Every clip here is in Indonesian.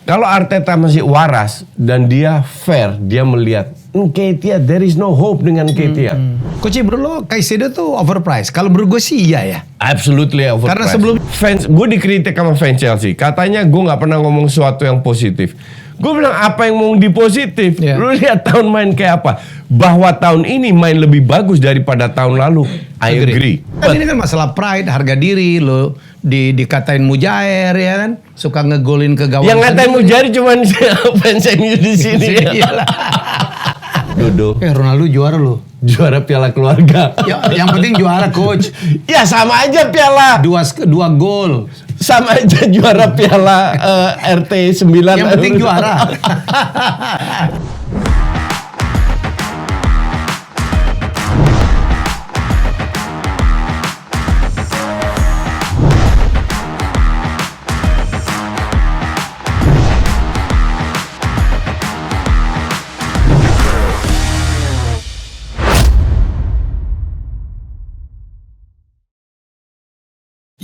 Kalau Arteta masih waras dan dia fair, dia melihat Nketiah, there is no hope dengan Nketiah. Coach, menurut lo Caicedo tuh overpriced? Kalau menurut gue sih iya ya. Absolutely overpriced. Karena sebelum fans, gue dikritik sama fans Chelsea. Katanya gue nggak pernah ngomong sesuatu yang positif. Gue bilang apa yang mau di positif? Yeah. Lu lihat tahun main kayak apa? Bahwa tahun ini main lebih bagus daripada tahun lalu. I agree. Kan ini kan masalah pride, harga diri lo dikatain mujair ya kan, suka ngegolin ke gawang. Yang ngatain Mujari cuman fans MU di sini. Dodo. Ronaldo juara lo. Juara Piala Keluarga. Ya, yang penting juara, Coach. Ya sama aja piala. Dua gol. Sama aja juara Piala RT 9. Yang penting juara.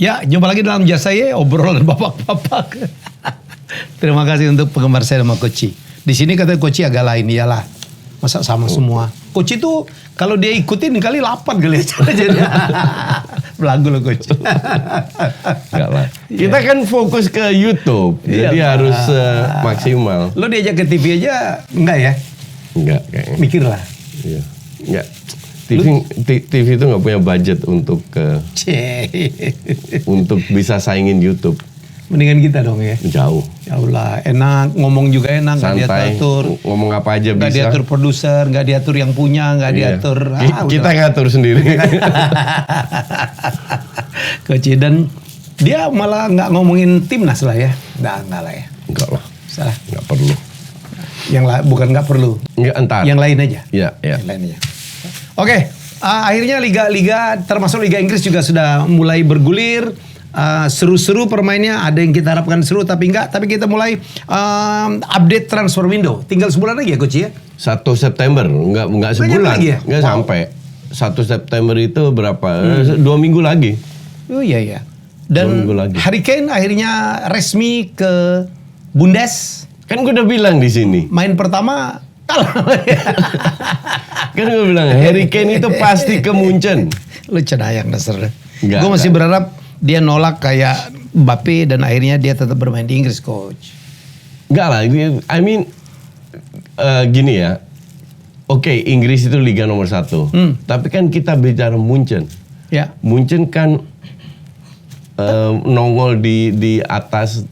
Ya, jumpa lagi dalam Jasa Ye, obrolan bapak-bapak. Terima kasih untuk penggemar saya sama Coach. Di sini kata Coach agak lain, iyalah. Masa sama semua. Coach itu kalau dia ikutin kali 8 kali aja. Belagu loh Coach. Enggak lah. Kita kan fokus ke YouTube, jadi harus maksimal. Lo diajak ke TV aja enggak ya? Enggak kayaknya. Mikir lah. Iya. Enggak. TV itu nggak punya budget untuk untuk bisa saingin YouTube. Mendingan kita dong ya. Jauh. Ya Allah, enak, ngomong juga enak, nggak diatur. Ngomong apa aja nggak bisa. Diatur produser, nggak diatur yang punya, nggak diatur. Kita ngatur sendiri. Coach, dan dia malah nggak ngomongin timnas lah ya. Nggak lah ya. Enggak lah. Salah. Nggak perlu. Bukan nggak perlu. Nggak, entar. Yang lain aja. Iya. Yang lain aja. Oke, akhirnya liga termasuk Liga Inggris juga sudah mulai bergulir. Seru-seru permainnya, ada yang kita harapkan seru tapi enggak. Tapi kita mulai update transfer window. Tinggal sebulan lagi ya Coach ya? 1 September, enggak sebulan. Ya? Enggak sampai. 1 September itu berapa? 2 minggu lagi. Oh iya. Dan Harry Kane akhirnya resmi ke Bundes. Kan gue udah bilang di sini. Main pertama kalah. Kan gue bilang Harry Kane itu pasti ke Munchen. Lu cenayang dasar. Gue masih berharap dia nolak kayak Mbappe dan akhirnya dia tetap bermain di Inggris, Coach. Enggak lah, I mean gini ya. Oke, Inggris itu liga nomor 1. Tapi kan kita bicara Munchen. Ya. Munchen kan nongol di atas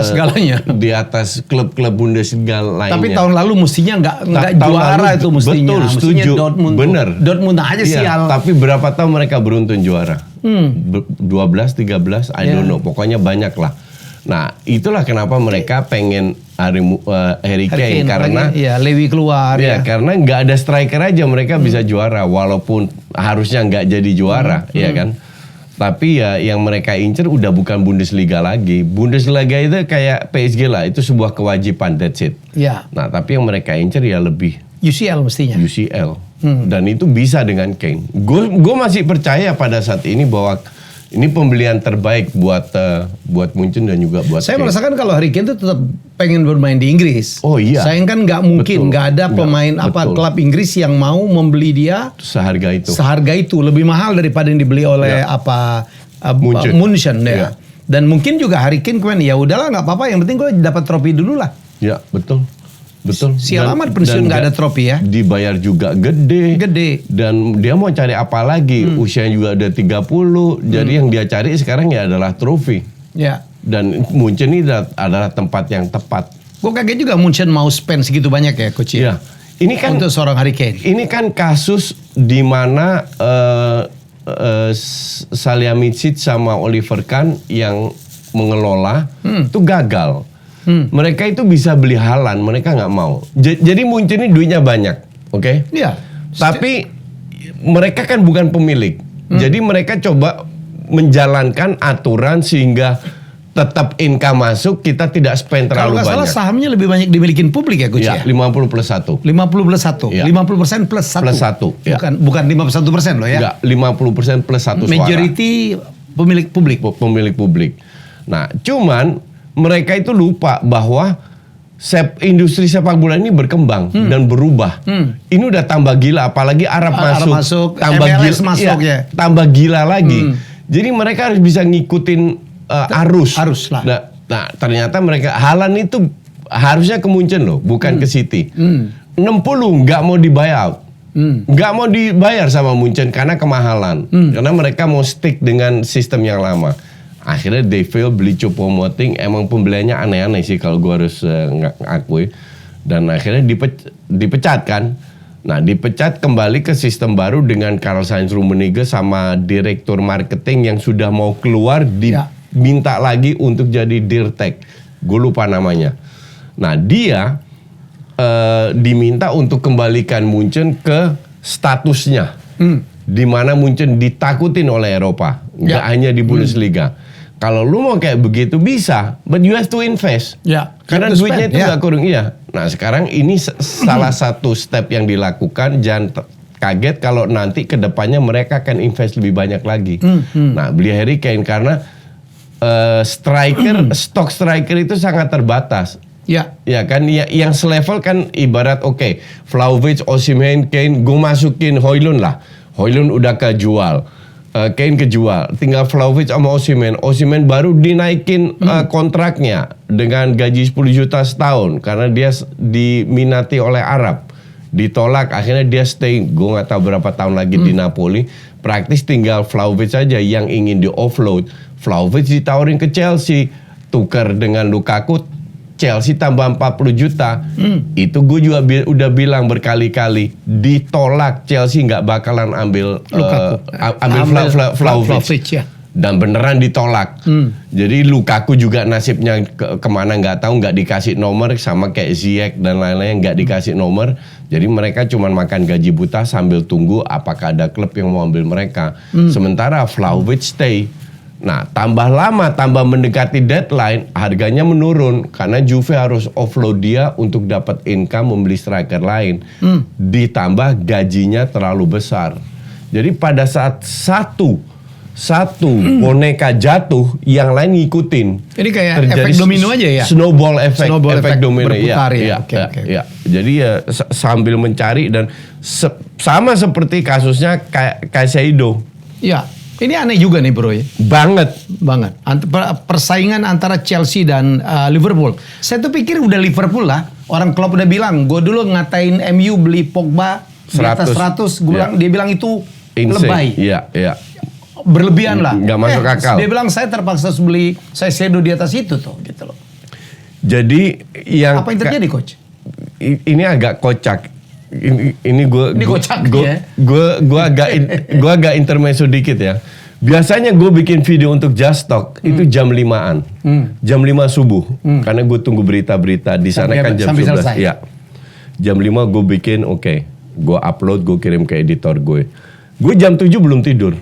segalanya. Di atas klub-klub Bundesliga lainnya. Tapi tahun lalu mestinya nggak juara lalu, itu mestinya. Betul, setuju. Bener. Dortmund aja sial. Tapi berapa tahun mereka beruntun juara? 12, 13, I don't know. Pokoknya banyak lah. Nah, itulah kenapa mereka pengen Harry Kane karena Lewy keluar karena nggak ada striker aja mereka bisa juara walaupun harusnya nggak jadi juara, ya kan? Tapi ya yang mereka incer udah bukan Bundesliga lagi. Bundesliga itu kayak PSG lah, itu sebuah kewajiban, that's it. Ya. Nah, tapi yang mereka incer ya lebih UCL mestinya. UCL. Dan itu bisa dengan Kane. Gue masih percaya pada saat ini bahwa ini pembelian terbaik buat Munchen dan juga buat Saya Kane. merasakan kalau Harry Kane itu tetap pengen bermain di Inggris. Oh iya. Saya kan nggak mungkin nggak ada pemain klub Inggris yang mau membeli dia seharga itu. Seharga itu lebih mahal daripada yang dibeli oleh Munchen ya. Dan mungkin juga Harry Kane kemarin ya udahlah nggak apa-apa, yang penting gue dapat trofi dulu lah. Ya betul. Sial amat pensiun nggak ada trofi ya. Dibayar juga gede. Dan dia mau cari apa lagi? Usianya juga udah 30. Jadi yang dia cari sekarang ya adalah trofi. Ya. Dan Munchen ini adalah tempat yang tepat. Gue kaget juga Munchen mau spend segitu banyak ya Coach. Ya. Ini kan untuk seorang Harry Kane. Ini kan kasus di mana Salihamidzic sama Oliver Kahn yang mengelola itu gagal. Mereka itu bisa beli Haaland, mereka nggak mau. Jadi Munchen ini duitnya banyak, oke? Iya. Tapi mereka kan bukan pemilik. Jadi mereka coba menjalankan aturan sehingga tetap income masuk, kita tidak spend terlalu banyak. Kalau nggak salah sahamnya lebih banyak dimilikin publik ya Coach ya? 50+1. 50+1. Ya. 50% plus 1. Plus 1. Ya. Bukan 51% loh ya? Enggak, 50% plus 1 suara. Majority pemilik publik. Pemilik publik. Nah, cuman mereka itu lupa bahwa industri sepak bola ini berkembang dan berubah. Ini udah tambah gila, apalagi Arab masuk, tambah MLS gila, masuk ya. tambah gila lagi. Jadi mereka harus bisa ngikutin arus. Arus lah. Nah, ternyata mereka Haaland itu harusnya ke Munchen loh, bukan ke City. 60 nggak mau dibuyout. Nggak mau dibayar sama Munchen karena kemahalan. Karena mereka mau stick dengan sistem yang lama. Akhirnya they fail, beli Choupo-Moting. Emang pembeliannya aneh-aneh sih kalau gue harus ngakui. Dan akhirnya dipecat kan. Nah, dipecat kembali ke sistem baru dengan Karl-Heinz Rummenigge sama direktur marketing yang sudah mau keluar diminta lagi untuk jadi Dirtek. Gue lupa namanya. Nah, dia diminta untuk kembalikan Munchen ke statusnya. Di mana Munchen ditakutin oleh Eropa, nggak hanya di Bundesliga. Kalau lu mau kayak begitu bisa, but you have to invest. Karena duitnya itu nggak kurang. Iya. Nah, sekarang ini salah satu step yang dilakukan. Jangan kaget kalau nanti kedepannya mereka akan invest lebih banyak lagi. Nah, beli Harry Kane karena stok striker itu sangat terbatas. Ya kan, yang selevel kan ibarat Vlahovic, Osimhen, Kane, gue masukin Højlund lah. Højlund udah kejual. Kane kejual, tinggal Vlahovic sama Osimhen baru dinaikin kontraknya dengan gaji 10 juta setahun karena dia diminati oleh Arab, ditolak, akhirnya dia stay, gue nggak tahu berapa tahun lagi di Napoli. Praktis tinggal Vlahovic saja yang ingin di offload. Vlahovic ditawarin ke Chelsea, tukar dengan Lukaku, Chelsea tambah 40 juta. Itu gue juga udah bilang berkali-kali, ditolak. Chelsea nggak bakalan ambil Vlahovic. Dan beneran ditolak. Jadi Lukaku juga nasibnya kemana nggak tahu, nggak dikasih nomor, sama kayak Ziyech dan lain-lain nggak dikasih nomor. Jadi mereka cuma makan gaji buta sambil tunggu apakah ada klub yang mau ambil mereka. Sementara Vlahovic stay. Nah, tambah lama, tambah mendekati deadline, harganya menurun karena Juve harus offload dia untuk dapat income membeli striker lain. Ditambah gajinya terlalu besar. Jadi pada saat satu boneka jatuh, yang lain ngikutin. Ini kayak efek domino aja ya? Snowball efek domino. Berputar ya. Jadi ya sambil mencari dan sama seperti kasusnya Caicedo. Ya. Ini aneh juga nih bro ya. Banget. Persaingan antara Chelsea dan Liverpool. Saya tuh pikir udah Liverpool lah. Orang Klopp udah bilang, gue dulu ngatain MU beli Pogba di atas 100. Dia bilang itu lebay. Iya. Berlebihan lah. Nggak masuk akal. Dia bilang saya terpaksa beli Caicedo di atas itu tuh gitu loh. Jadi yang apa yang terjadi coach? Ini agak kocak. Ini gue agak intermezzo dikit ya. Biasanya gue bikin video untuk Just Talk itu jam 5-an. Jam 5 subuh. Karena gue tunggu berita-berita di sana kan jam 11. Ya. Jam 5 gue bikin gue upload, gue kirim ke editor gue. Gue jam 7 belum tidur.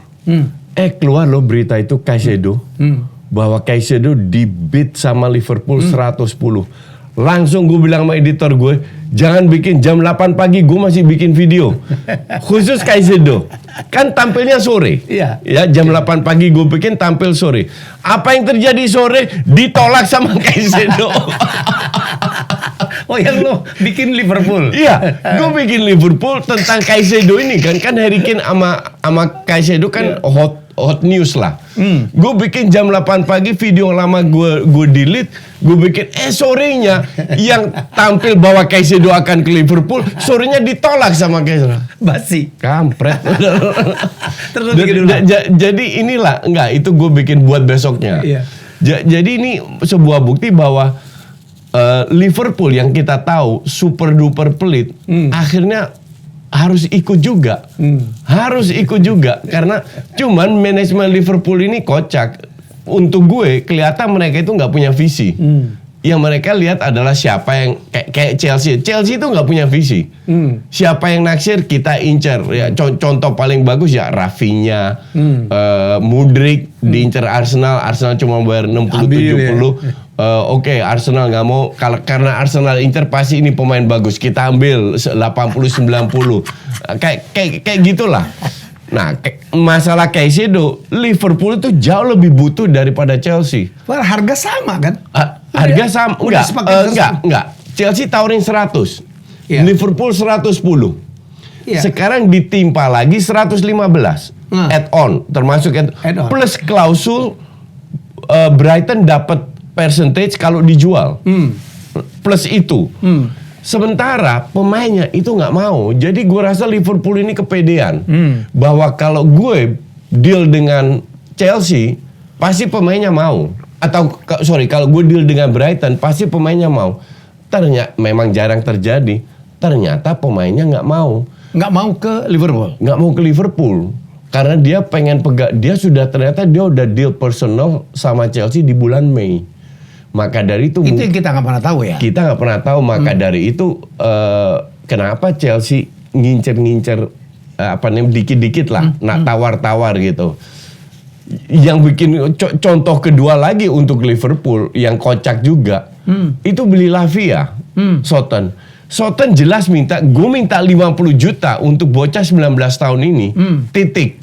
Keluar loh berita itu Caicedo. Bahwa Caicedo dibid sama Liverpool 110. Langsung gue bilang sama editor gue, jangan bikin jam 8 pagi, gue masih bikin video. Khusus Caicedo. Kan tampilnya sore. Iya. Ya, jam 8 pagi gue bikin, tampil sore. Apa yang terjadi sore? Ditolak sama Caicedo. Oh, yang lo bikin Liverpool? Iya, gue bikin Liverpool tentang Caicedo ini kan Harry Kane sama Caicedo kan hot news lah. Gue bikin jam 8 pagi, video lama gue delete, gue bikin sorenya yang tampil bahwa Caicedo akan ke Liverpool, sorenya ditolak sama Caicedo. Basi. Kampret. Terus jadi inilah, enggak, itu gue bikin buat besoknya. Iya. Jadi ini sebuah bukti bahwa Liverpool yang kita tahu super duper pelit, akhirnya harus ikut juga. Harus ikut juga karena cuman manajemen Liverpool ini kocak. Untuk gue kelihatan mereka itu nggak punya visi. Yang mereka lihat adalah siapa yang kayak Chelsea. Chelsea itu nggak punya visi. Siapa yang naksir kita incer. Ya, contoh paling bagus ya Rafinha, Mudryk diincer Arsenal. Arsenal cuma bayar 60-70. Arsenal nggak mau. Karena Arsenal incer pasti ini pemain bagus. Kita ambil 80-90. Kayak gitulah. Nah, masalah Caicedo, Liverpool itu jauh lebih butuh daripada Chelsea. Harga sama kan? Harga sama Udah sepakat enggak. Chelsea tawarin 100. Iya. Liverpool 110. Iya. Sekarang ditimpa lagi 115. Add-on termasuk Add-on. plus klausul Brighton dapat percentage kalau dijual. Plus itu. Sementara pemainnya itu nggak mau. Jadi gue rasa Liverpool ini kepedean bahwa kalau gue deal dengan Chelsea pasti pemainnya mau. Atau kalau gue deal dengan Brighton pasti pemainnya mau. Ternyata memang jarang terjadi. Ternyata pemainnya nggak mau. Nggak mau ke Liverpool. Nggak mau ke Liverpool karena dia pengen dia udah deal personal sama Chelsea di bulan Mei. Maka dari itu Itu yang kita nggak pernah tahu ya. kita nggak pernah tahu. Maka dari itu kenapa Chelsea ngincer dikit-dikit lah, nak tawar-tawar gitu. Yang bikin contoh kedua lagi untuk Liverpool yang kocak juga itu beli Lavia, Soton jelas gue minta 50 juta untuk bocah 19 tahun ini. Titik.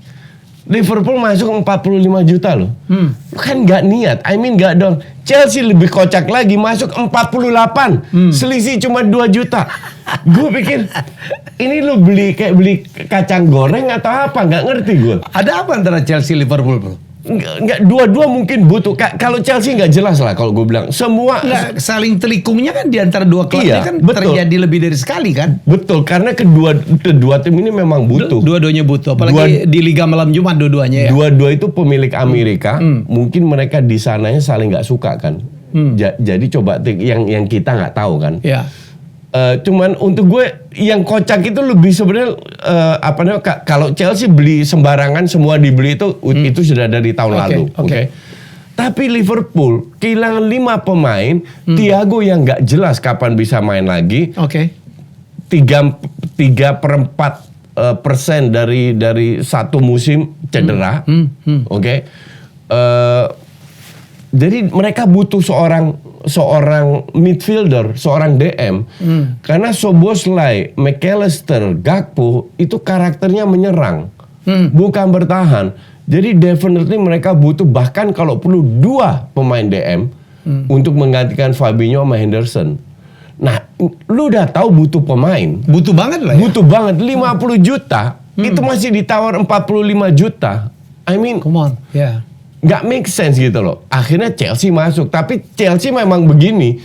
Liverpool masuk 45 juta loh. Kan nggak niat. Nggak dong. Chelsea lebih kocak lagi masuk 48. Selisih cuma 2 juta. Gue pikir ini lo beli kacang goreng atau apa? Nggak ngerti gue. Ada apa antara Chelsea Liverpool, bro? Nggak, dua-dua mungkin butuh. Kalau Chelsea nggak jelas lah kalau gue bilang. Semua Nggak, saling telikungnya kan di antara dua klub Iya, kan betul. terjadi lebih dari sekali kan? betul karena kedua tim ini memang butuh. Dua-duanya butuh, apalagi di Liga Malam Jumat dua-duanya ya. Dua-dua itu pemilik Amerika, mungkin mereka di sananya saling nggak suka kan. Jadi coba yang kita nggak tahu kan. Ya. Cuman untuk gue yang kocak itu lebih sebenarnya kalau Chelsea beli sembarangan semua dibeli itu sudah dari tahun lalu. Oke. Tapi Liverpool kehilangan 5 pemain, Thiago yang nggak jelas kapan bisa main lagi. Oke. 3/4% dari satu musim cedera. Oke. Jadi mereka butuh seorang midfielder, seorang DM. Karena Szoboszlai, McAllister, Gakpo itu karakternya menyerang, bukan bertahan. Jadi definitely mereka butuh bahkan kalau perlu 2 pemain DM untuk menggantikan Fabinho sama Henderson. Nah, lu udah tahu butuh pemain. Butuh banget lah ya. Butuh banget 50 juta. Itu masih ditawar 45 juta. Come on. Ya. Nggak make sense gitu loh. Akhirnya Chelsea masuk. Tapi Chelsea memang begini.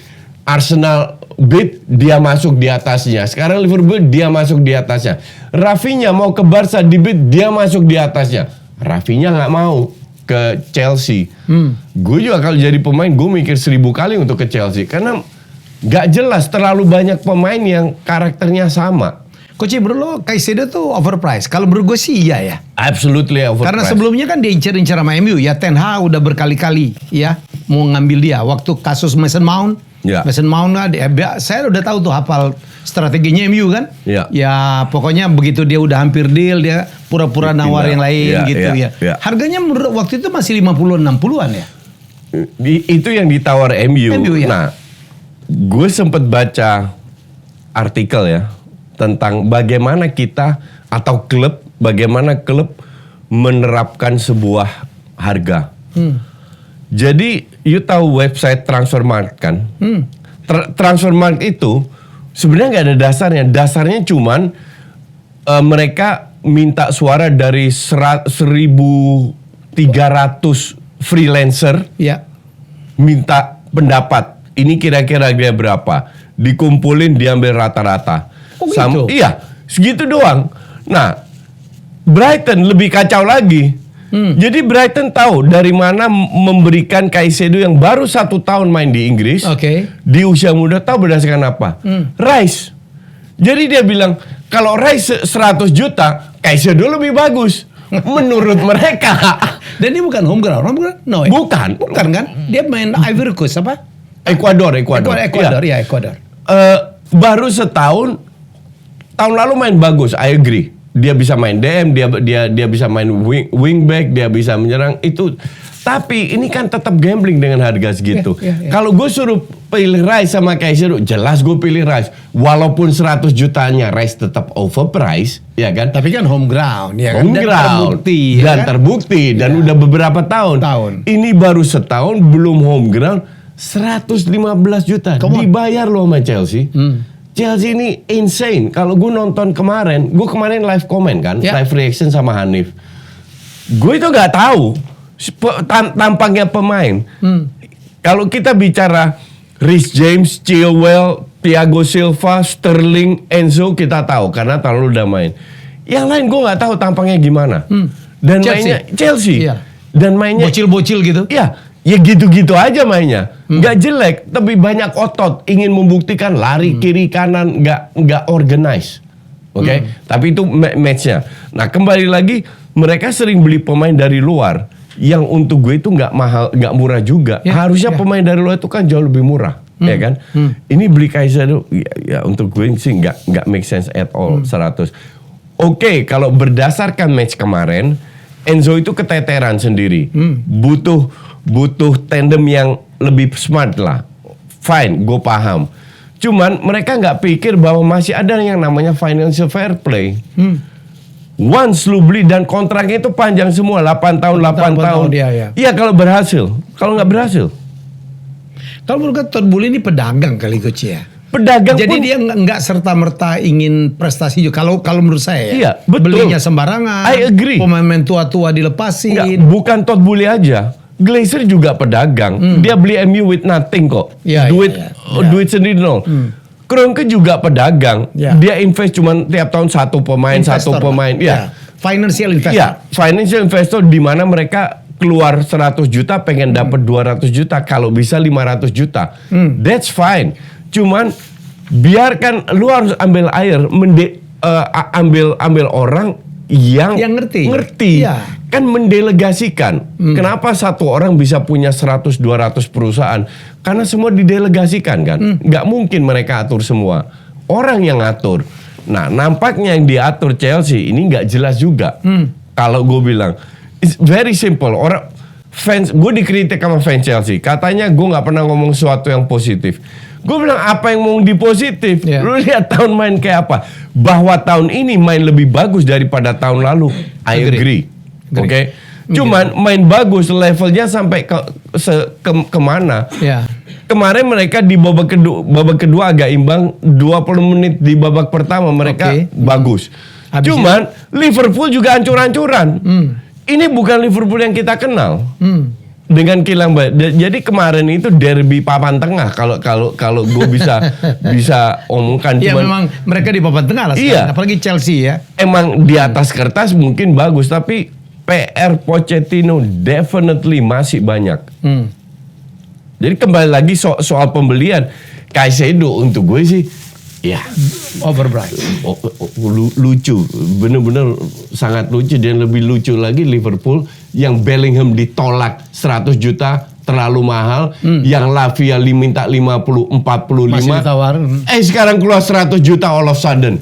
Arsenal bid, dia masuk di atasnya. Sekarang Liverpool, dia masuk di atasnya. Rafinha mau ke Barca di bid, dia masuk di atasnya. Rafinha nggak mau ke Chelsea. Gue juga kalau jadi pemain, gue mikir 1000 kali untuk ke Chelsea. Karena nggak jelas, terlalu banyak pemain yang karakternya sama. Coach bro, lo Caicedo tuh overpriced. Kalau menurut gue sih iya ya. Absolutely overpriced. Karena sebelumnya kan dia incer-incer sama MU ya. Ten Hag udah berkali-kali ya mau ngambil dia. Waktu kasus Mason Mount. Ya. Mason Mount kan, saya udah tahu tuh hafal strateginya MU kan. Ya. Ya pokoknya begitu dia udah hampir deal, dia pura-pura nawar yang lain gitu ya. Harganya menurut waktu itu masih 50-60an ya. Itu yang ditawar MU. Ya? Nah, gue sempet baca artikel ya tentang bagaimana kita atau bagaimana klub menerapkan sebuah harga. Jadi, you tahu website Transfermarkt kan? Transfermarkt itu sebenarnya nggak ada dasarnya. Dasarnya cuman mereka minta suara dari 1.300 freelancer, Ya. minta pendapat. Ini kira-kira dia berapa? Dikumpulin, diambil rata-rata. Oh gitu? Iya, segitu doang. Nah, Brighton lebih kacau lagi. Jadi Brighton tahu dari mana memberikan Caicedo yang baru 1 tahun main di Inggris. Oke. Di usia muda, tahu berdasarkan apa? Rice. Jadi dia bilang, kalau Rice 100 juta, Caicedo lebih bagus. Menurut mereka. Dan dia bukan home ground. No, Bukan. Bukan kan? Dia main Ivory Coast apa? Ecuador. Ecuador. Baru setahun, tahun lalu main bagus, I agree. Dia bisa main DM, dia bisa main wingback, dia bisa menyerang itu. Tapi ini kan tetap gambling dengan harga segitu. Kalau gue suruh pilih Rice sama Caicedo, jelas gue pilih Rice. Walaupun 100 jutanya Rice tetap overpriced, ya kan? Tapi kan home ground, ya kan? Home ground. Terbukti, Dan udah beberapa tahun. Tahun. Ini baru setahun, belum home ground. 115 juta Come on. dibayar loh sama Chelsea. Chelsea ini insane. Kalau gue nonton kemarin, gue kemarin live comment kan, live reaction sama Hanif. Gue itu nggak tahu tampangnya pemain. Kalau kita bicara Reece James, Chilwell, Thiago Silva, Sterling, Enzo kita tahu karena terlalu udah main. Yang lain gue nggak tahu tampangnya gimana. Dan mainnya Chelsea. Iya. Dan mainnya Bocil-bocil gitu. ya gitu-gitu aja mainnya. Nggak jelek, tapi banyak otot, ingin membuktikan lari kiri kanan, nggak organize. Oke? Tapi itu matchnya. Nah, kembali lagi mereka sering beli pemain dari luar yang untuk gue itu nggak mahal, nggak murah juga. Harusnya pemain dari luar itu kan jauh lebih murah, ya kan? Ini beli Caicedo ya untuk gue sih nggak make sense at all 100. Oke, kalau berdasarkan match kemarin, Enzo itu keteteran sendiri. Butuh tandem yang lebih smart lah. Fine, gue paham. Cuman mereka nggak pikir bahwa masih ada yang namanya financial fair play. Once lu beli dan kontraknya itu panjang semua, 8 tahun. Iya kalau berhasil. Kalau nggak berhasil. Kalau menurut Todd Boehly ini pedagang kali Coach ya. Pedagang Jadi pun, dia nggak serta-merta ingin prestasi juga. Kalau menurut saya ya. Iya, betul. Belinya sembarangan. I agree. Pemain tua-tua dilepasin. nggak, bukan Todd Boehly aja. Glazer juga pedagang. Dia beli MU with nothing kok. Iya, Duit sendiri nol. Kroenke juga pedagang. Iya. Dia invest cuman tiap tahun satu pemain. Ya. Financial investor. Iya, financial investor di mana mereka keluar 100 juta pengen dapat 200 juta, kalau bisa 500 juta. That's fine. Cuman biarkan, lu harus ambil air, ambil orang yang ngerti. Iya. Kan mendelegasikan. Kenapa satu orang bisa punya 100-200 perusahaan? Karena semua didelegasikan kan. Nggak mungkin mereka atur semua. Orang yang atur. Nah, nampaknya yang diatur Chelsea ini nggak jelas juga. Kalau gue bilang, it's very simple. Orang fans, gue dikritik sama fans Chelsea. Katanya gue nggak pernah ngomong sesuatu yang positif. Gue bilang apa yang mau dipositif? Lu lihat tahun main kayak apa? Bahwa tahun ini main lebih bagus daripada tahun lalu. I agree. Oke. Cuman main bagus levelnya sampai kemana? Kemarin mereka di babak kedua agak imbang, 20 menit di babak pertama mereka bagus. Cuman Liverpool juga hancur-hancuran. Ini bukan Liverpool yang kita kenal. Dengan kilang jadi kemarin itu derby papan tengah kalau gue bisa omongkan. Iya, memang mereka di papan tengah lah sekarang. Apalagi Chelsea ya. Emang di atas kertas mungkin bagus, tapi PR Pochettino definitely masih banyak. Jadi kembali lagi soal pembelian Caicedo untuk gue sih ya overpriced. Lucu, bener-bener sangat lucu. Dan lebih lucu lagi Liverpool yang Bellingham ditolak 100 juta terlalu mahal, yang Lavia minta 50, 45. Masih ditawarin. Sekarang keluar 100 juta all of sudden.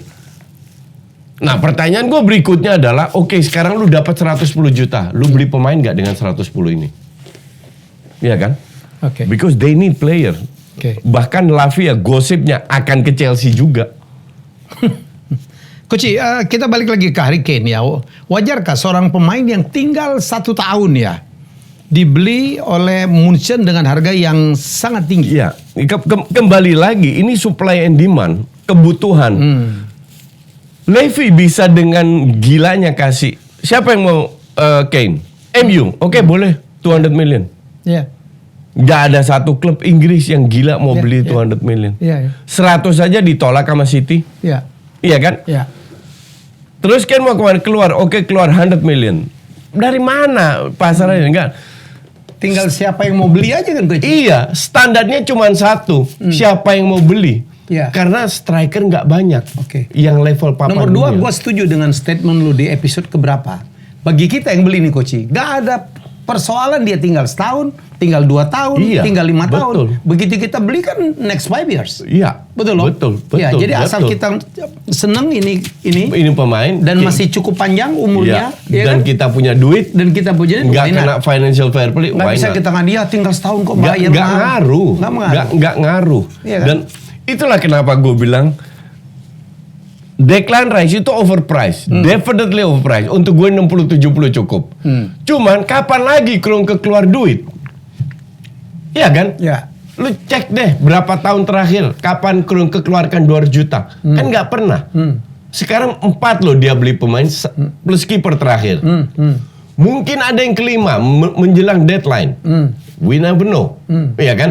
Nah, pertanyaan gue berikutnya adalah, oke, sekarang lu dapat 110 juta, lu beli pemain nggak dengan 110 ini? Iya kan? Because they need player. Bahkan Lavia gosipnya akan ke Chelsea juga. Coach, kita balik lagi ke Harry Kane ya. Wajarkah seorang pemain yang tinggal 1 tahun ya dibeli oleh Munchen dengan harga yang sangat tinggi? Iya, kembali lagi ini supply and demand, kebutuhan. Levy bisa dengan gilanya kasih. Siapa yang mau Kane? MU. Oke, boleh 200 million. Iya. Gak ada satu klub Inggris yang gila mau beli 200 million. 100 saja ditolak sama City. Iya kan? Terus Kane mau kemarin keluar, keluar 100 million. Dari mana pasarnya? Enggak. Tinggal siapa yang mau beli aja kan Coach? Iya, standarnya cuma satu. Siapa yang mau beli? Karena striker nggak banyak. Yang level papan Nomor 2, gue setuju dengan statement lu di episode keberapa. Bagi kita yang beli nih Coach, gak ada persoalan dia tinggal setahun, tinggal 2 tahun, tinggal 5 tahun. Begitu kita beli kan next 5 years. Iya. Betul loh. Betul. Ya, jadi asal kita seneng ini pemain dan masih cukup panjang umurnya, dan kita punya duit, nggak kena financial fair play. Nggak bisa kita dia tinggal setahun kok bayar. Nggak ngaruh. Nggak ngaruh. Kan? Dan itulah kenapa gue bilang Declan Rice itu overpriced, definitely overpriced. Untuk gue 60-70 cukup. Cuman kapan lagi Kroenke keluar duit? Iya kan? Lu cek deh berapa tahun terakhir kapan Kroenke keluarkan 200 juta. Kan nggak pernah. Sekarang 4 loh dia beli pemain plus kiper terakhir. Mungkin ada yang kelima menjelang deadline. We never know. Iya kan?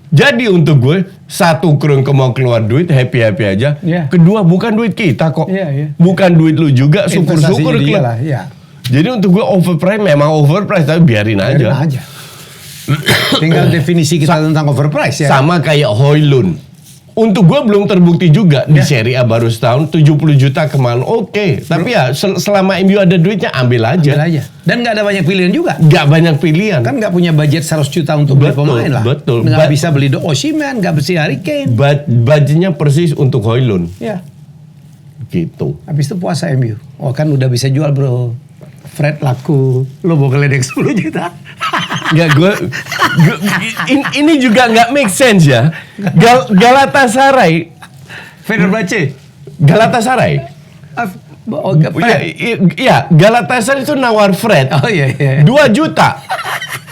Jadi untuk gue, satu Kroenke mau keluar duit happy-happy aja. Yeah. Kedua bukan duit kita kok. Yeah. Bukan duit lu juga, syukur-syukur Investasinya dia keluar. lah, ya. Jadi untuk gue overprice memang overprice tapi biarin Biarin aja. aja. Tinggal definisi kita tentang overprice ya. Sama kayak Højlund. Untuk gue belum terbukti juga di Serie A baru setahun 70 juta kemarin. Oke. Tapi ya selama MU ada duitnya ambil aja. Dan nggak ada banyak pilihan juga. Nggak banyak pilihan. Kan nggak punya budget 100 juta untuk beli pemain lah. Betul. Nggak bisa beli Osimhen, nggak bisa Harry Kane. Budgetnya persis untuk Højlund. Ya. Gitu. Habis itu puasa MU. Oh kan udah bisa jual bro. Fred laku. Lo mau geledek 10 juta. Nggak, ini juga nggak make sense ya. Galatasaray. Galatasaray. Iya, Galatasaray itu nawar Fred. Oh iya. 2 juta.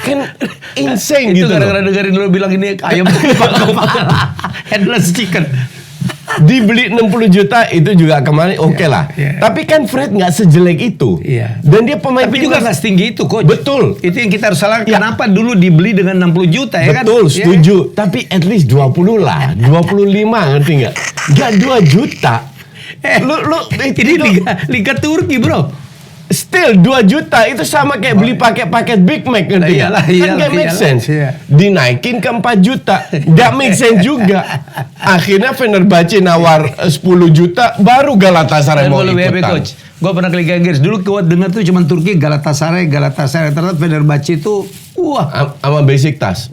Kan insane Itu gitu. gara-gara dengerin lo bilang ini ayam headless chicken. Dibeli 60 juta itu juga kemarin oke lah. Tapi kan Fred nggak sejelek itu. Dan dia pemain tapi juga nggak setinggi itu coach. Betul. Itu yang kita harus salahkan. Kenapa dulu dibeli dengan 60 juta ya kan? Betul, setuju. Tapi at least 20 lah. 25 ngerti nggak? Nggak 2 juta. Ini Liga Turki bro. Still 2 juta itu sama kayak beli paket Big Mac ngerti nggak? Kan nggak make sense. Dinaikin ke 4 juta, nggak make sense juga. Akhirnya Fenerbahce nawar 10 juta, baru Galatasaray mau ikutan. Gue pernah ke Liga Inggris dulu, gue dengar tuh cuma Turki Galatasaray ternyata Fenerbahce itu sama Besiktas.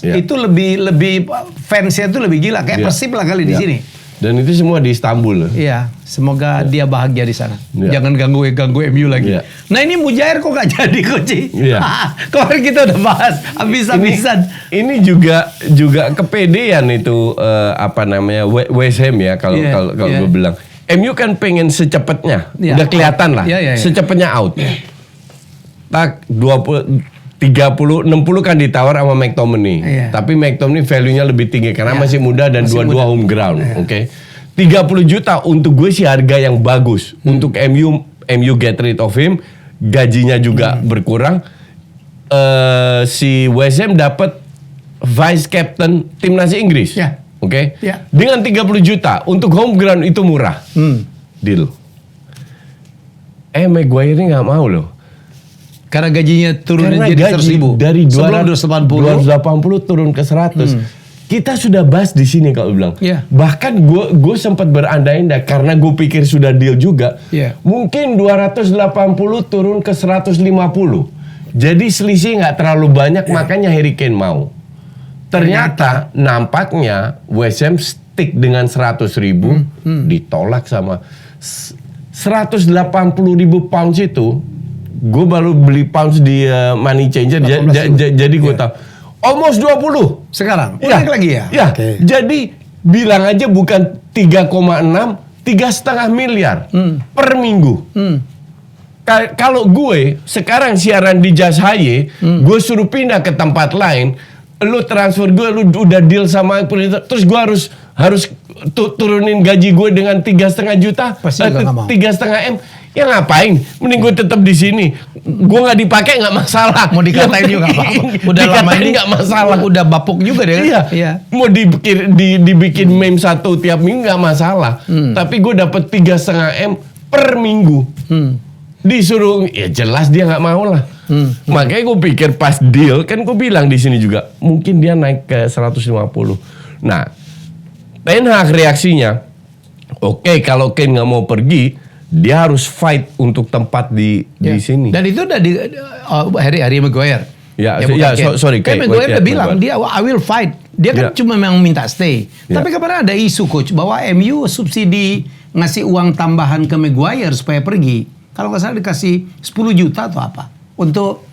Itu lebih fansnya tuh lebih gila kayak Persib lah kali di sini. Dan itu semua di Istanbul. Iya, semoga dia bahagia di sana. Jangan ganggu MU lagi. Nah ini Mujair kok gak jadi coach? Kemarin kita udah bahas habis-habisan. Ini juga kepedean itu West Ham ya kalau gue bilang. MU kan pengen secepatnya, udah kelihatan lah, secepatnya out. Tak 30, 60 kan ditawar sama McTominay. Tapi McTominay value-nya lebih tinggi karena masih muda dan dua-dua home ground. Oke. 30 juta untuk gue sih harga yang bagus. Untuk MU get rid of him, gajinya juga berkurang. Si West Ham dapat vice captain timnas Inggris. Oke. Dengan 30 juta untuk home ground itu murah. Deal. Maguire ini nggak mau loh. Karena gajinya turun jadi 100.000 dari 280 turun ke 100. Kita sudah bahas di sini kalau bilang. Bahkan gue sempat berandai-andai karena gue pikir sudah deal juga. Mungkin 280 turun ke 150. Jadi selisih nggak terlalu banyak, makanya Harry Kane mau. Ternyata nampaknya West Ham stick dengan 100.000 ditolak sama 180.000 pounds itu. Gue baru beli pounds di money changer, jadi gue tahu almost 20 sekarang. Naik lagi ya? Jadi bilang aja bukan 3,6, 3,5 miliar per minggu. Kalau gue sekarang siaran di Just Haye, gue suruh pindah ke tempat lain, lu transfer gue, lu udah deal sama terus gue harus turunin gaji gue dengan 3,5 juta, 3,5 M. Ya ngapain? Mending gue tetap di sini. Gue nggak dipakai nggak masalah. Mau dikatain juga nggak apa-apa. Udah lama ini nggak masalah. Udah bapuk juga deh. Iya. Mau dibikin meme satu tiap minggu nggak masalah. Tapi gue dapat 3,5 M per minggu. Disuruh, ya jelas dia nggak mau lah. Makanya gue pikir pas deal, kan gue bilang di sini juga mungkin dia naik ke 150. Nah, Ten Hag reaksinya, oke, kalau Kane nggak mau pergi, dia harus fight untuk tempat di sini. Dan itu udah di Harry Maguire. Sorry. Kayak Maguire udah bilang dia I will fight. Dia kan cuma memang minta stay. Tapi kemarin ada isu coach bahwa MU subsidi ngasih uang tambahan ke Maguire supaya pergi. Kalau nggak salah dikasih 10 juta atau apa untuk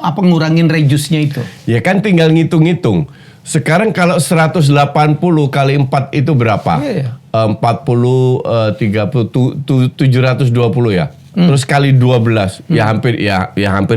apa ngurangin reduce-nya itu. Ya kan tinggal ngitung-ngitung. Sekarang kalau 180 kali 4 itu berapa? 40, 30, 720 ya? terus kali 12 ya hampir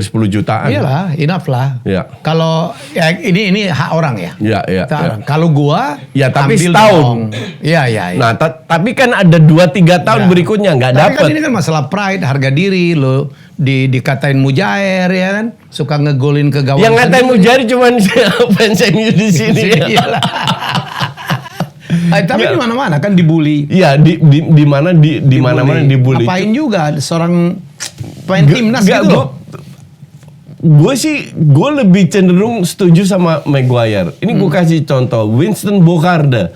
10 jutaan. Iyalah, enough lah. Ya. Kalau ya, ini hak orang ya. Iya. Kalau gua Ya, tapi ambil setahun. dong. Iya. Nah, tapi kan ada 2-3 tahun berikutnya nggak Tapi dapat. kan ini kan masalah pride, harga diri lo dikatain mujair ya kan, suka ngegolin ke gawang. Yang ngatain sendiri. Mujari cuman fans MU di sini. Iyalah. Tapi di mana-mana kan dibully. Iya, di mana-mana dibully. Apain juga seorang pemain timnas gitu loh. Gue lebih cenderung setuju sama Maguire. Ini gue kasih contoh, Winston Bogarde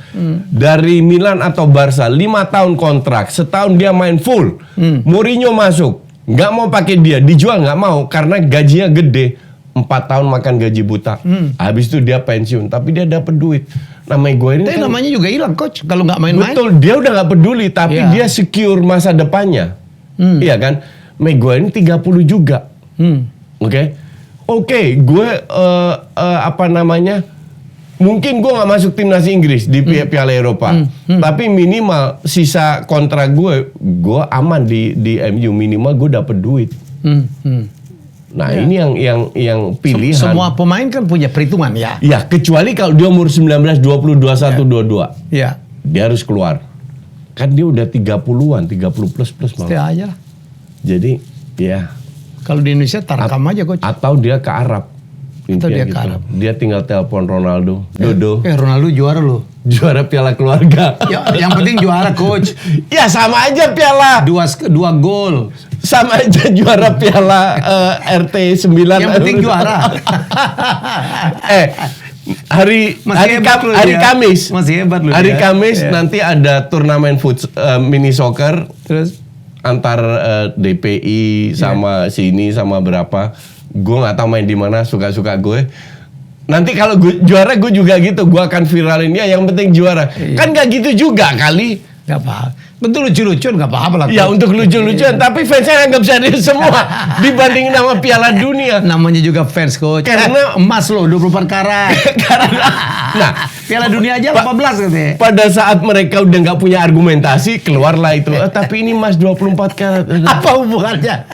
dari Milan atau Barca 5 tahun kontrak, setahun dia main full. Mourinho masuk, nggak mau pakai dia, dijual nggak mau karena gajinya gede. 4 tahun makan gaji buta. Habis itu dia pensiun, tapi dia dapat duit. Nah, Maguire ini Tapi kan, namanya juga hilang coach kalau nggak main-main. betul, dia udah nggak peduli, tapi Iya. dia secure masa depannya. Iya kan? Maguire ini 30 juga. Oke, gue mungkin gue nggak masuk timnas Inggris di Piala Eropa, tapi minimal sisa kontrak gue aman di MU, minimal gue dapet duit. Nah, ini yang pilihan. Semua pemain kan punya perhitungan ya. Ya, kecuali kalau dia umur 19, 20, 21, 22. Iya. Dia harus keluar. Kan dia udah 30-an, 30 plus malah. Ya aja lah. Jadi, ya. Kalau di Indonesia tarekam aja coach. Atau dia ke Arab. Atau dia ke Intinya Arab. Dia tinggal telepon Ronaldo. Dodo, Ronaldo juara loh. juara Piala Keluarga. Ya, yang penting juara coach. Ya sama aja Piala. Dua gol. Sama aja juara Piala RT 9. Yang penting juara. Hari Kamis. Masih hebat loh. Hari dia. Kamis Iya. nanti ada turnamen mini soccer Terus antar DPI sama sini sama berapa. Gue nggak tahu main di mana, suka-suka gue. Nanti kalau gue juara gue juga gitu, gue akan viralin dia. Yang penting juara. Kan nggak gitu juga kali. nggak apa. Bentuk lucu-lucuan nggak apa-apa lah. Ya coach. untuk lucu-lucuan, tapi fansnya nggak bisa dia semua dibandingin sama Piala Dunia. Namanya juga fans coach. Karena- emas loh 24 karat. Nah, Piala Dunia aja 14 katanya. pada saat mereka udah nggak punya argumentasi, keluarlah itu. Tapi ini Mas 24 karat. Apa hubungannya?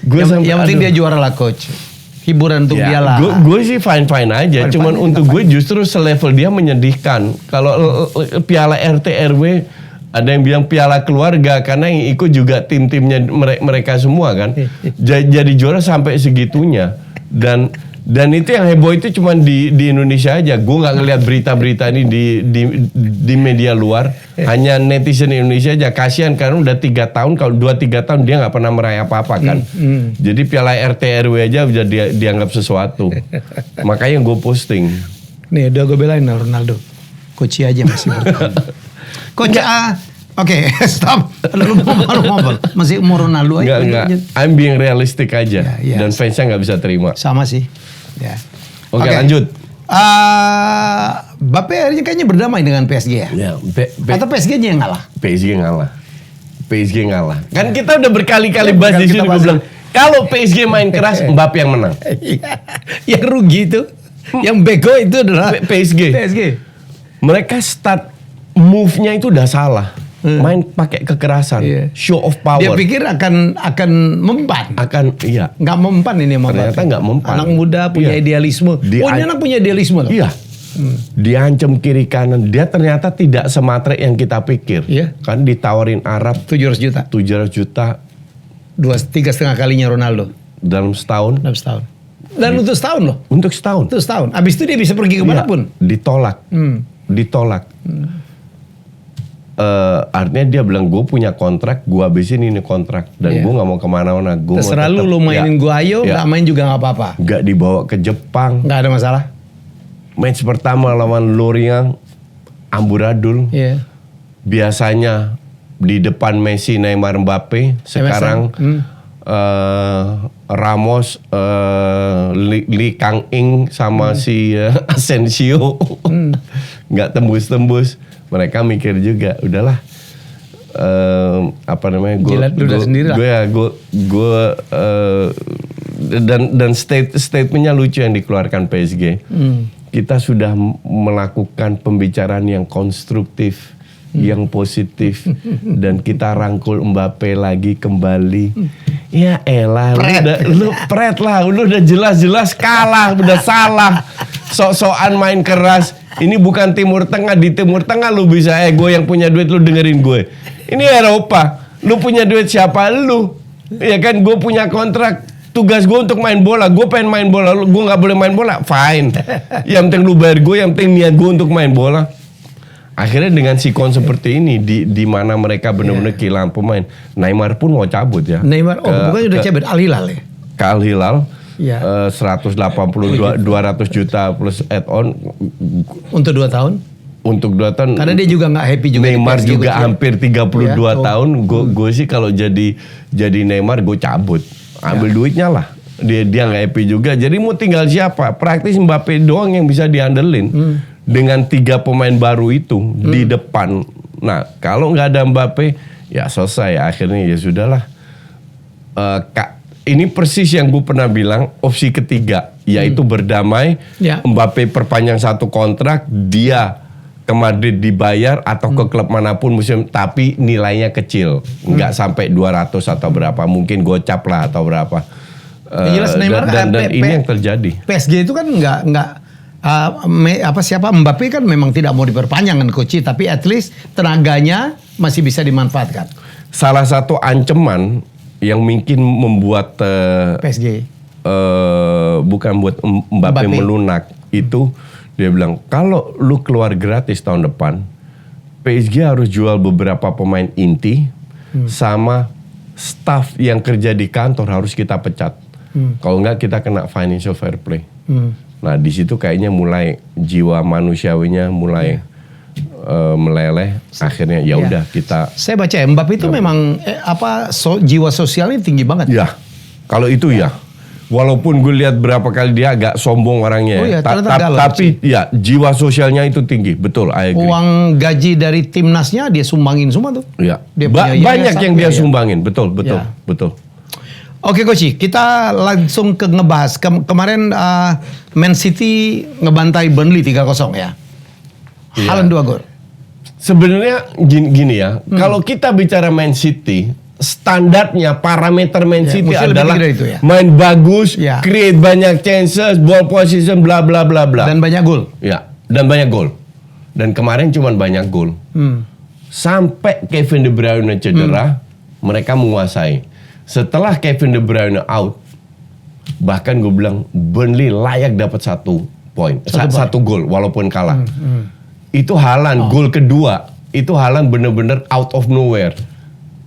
Gua sampai- yang penting aduh. dia juara lah coach. Hiburan untuk dia lah. Gue sih fine-fine aja. Fine-fine Cuman aja, untuk gue justru selevel dia menyedihkan. Kalau Piala RT RW ada yang bilang Piala Keluarga karena yang ikut juga tim-timnya mereka semua kan. Jadi juara sampai segitunya. Dan itu yang heboh itu cuma di Indonesia aja. Gue nggak ngelihat berita-berita ini di media luar. Hanya netizen Indonesia aja. Kasihan karena udah 3 tahun. Kalau 2-3 tahun dia nggak pernah meraih apa-apa kan. Jadi Piala RT RW aja udah dianggap sesuatu. Makanya gue posting. Nih udah gue belain Ronaldo. Coach aja masih bertahan. Coach oke, stop. Lu ngomong. Masih umur Ronaldo aja. Enggak. I'm being realistic aja. Ya, Dan fansnya nggak bisa terima. Sama sih. Ya. Oke, lanjut. Mbappe akhirnya kayaknya berdamai dengan PSG ya. Ya, Atau PSG-nya yang ngalah. PSG ngalah. Kan kita udah berkali-kali bahas di Kita sini. Gue bahas. bilang kalau PSG main keras, Mbappe yang menang. Yang rugi itu, yang bego itu adalah PSG. Mereka start move-nya itu udah salah. Main pakai kekerasan, Iya. show of power. Dia pikir akan mempan. Iya. Nggak mempan ini sama Ternyata Mbappe. nggak mempan. Anak muda punya Iya. idealisme. Dia- Ini anak punya idealisme loh. Iya. Diancam kiri kanan. Dia ternyata tidak sematre yang kita pikir. Iya. Kan ditawarin Arab 700 juta. 700 juta 3,5 kalinya Ronaldo dalam setahun. dalam setahun. Dan untuk setahun loh. Untuk setahun. Untuk setahun. Abis itu dia bisa pergi kemanapun. Iya, ditolak. Artinya dia bilang gue punya kontrak, gue habisin ini kontrak dan Iya. gue nggak mau kemana-mana. Gue Terserah lu mainin gua ayo, nggak main juga nggak apa-apa. Nggak dibawa ke Jepang. Nggak ada masalah. Match pertama lawan Lorient, amburadul. Iya. Biasanya di depan Messi, Neymar, Mbappe. Sekarang Ramos, Lee Kang In sama si Asensio nggak tembus-tembus. Mereka mikir juga, udahlah. Jilat ludah sendiri lah. Dan statementnya lucu yang dikeluarkan PSG. Kita sudah melakukan pembicaraan yang konstruktif yang positif dan kita rangkul Mbappe lagi kembali. Ya elah, lu pret lah, lu udah jelas-jelas kalah, udah salah. Sok-sokan main keras. Ini bukan Timur Tengah, di Timur Tengah lu bisa gue yang punya duit lu dengerin gue. Ini Eropa, lu punya duit siapa lu? Ya kan gue punya kontrak. Tugas gue untuk main bola, gue pengen main bola, gue nggak boleh main bola, fine. Yang penting lu bayar gue, yang penting niat gue untuk main bola. Akhirnya dengan sikon seperti ini, di mana mereka benar-benar kehilangan pemain, Neymar pun mau cabut ya. Neymar, bukan udah cabut Al Hilal ya? Ke Al Hilal, ya. 200 juta plus add-on. Untuk 2 tahun? Untuk 2 tahun. Karena dia juga nggak happy juga. Neymar juga hampir 32 ya, tahun. Gue sih kalau jadi Neymar gue cabut. Ambil duitnya lah. Dia nggak happy juga. Jadi mau tinggal siapa? Praktis Mbappe doang yang bisa diandelin. Dengan 3 pemain baru itu di depan. Nah kalau nggak ada Mbappe, ya selesai. Akhirnya ya sudahlah. Ini persis yang gue pernah bilang. Opsi ketiga, yaitu berdamai. Ya. Mbappe perpanjang 1 kontrak. Dia ke Madrid dibayar atau ke klub manapun musim, tapi nilainya kecil, nggak sampai 200 atau berapa, mungkin gocap lah atau berapa. Jelas Neymar dan ini yang terjadi. PSG itu kan siapa Mbappe kan memang tidak mau diperpanjang kan coach, tapi at least tenaganya masih bisa dimanfaatkan. Salah satu ancaman yang mungkin membuat PSG bukan buat Mbappe melunak itu. Dia bilang, kalau lu keluar gratis tahun depan, PSG harus jual beberapa pemain inti, sama staff yang kerja di kantor harus kita pecat. Kalau enggak kita kena financial fair play. Nah di situ kayaknya mulai jiwa manusiawinya mulai meleleh. Akhirnya ya udah kita. Saya baca ya, Mbappe itu memang jiwa sosialnya tinggi banget. Ya, kalau itu ya. Walaupun gue lihat berapa kali dia agak sombong orangnya, oh, ya, tapi ya jiwa sosialnya itu tinggi, betul. Uang gaji dari timnasnya dia sumbangin semua tuh. Ya. Dia banyak yang dia sumbangin, betul. Oke Coach, kita langsung ke ngebahas kemarin Man City ngebantai Burnley 3-0 ya. Haaland 2 gol. Sebenarnya gini ya, kalau kita bicara Man City, standarnya parameter Man City adalah itu, ya. Main bagus, create banyak chances, ball position, bla bla bla bla. Dan banyak gol. Ya, dan banyak gol. Dan kemarin cuma banyak gol. Sampai Kevin De Bruyne cedera, mereka menguasai. Setelah Kevin De Bruyne out, bahkan gue bilang Burnley layak dapat 1 poin, 1 gol walaupun kalah. Itu Haaland gol kedua, itu Haaland bener-bener out of nowhere.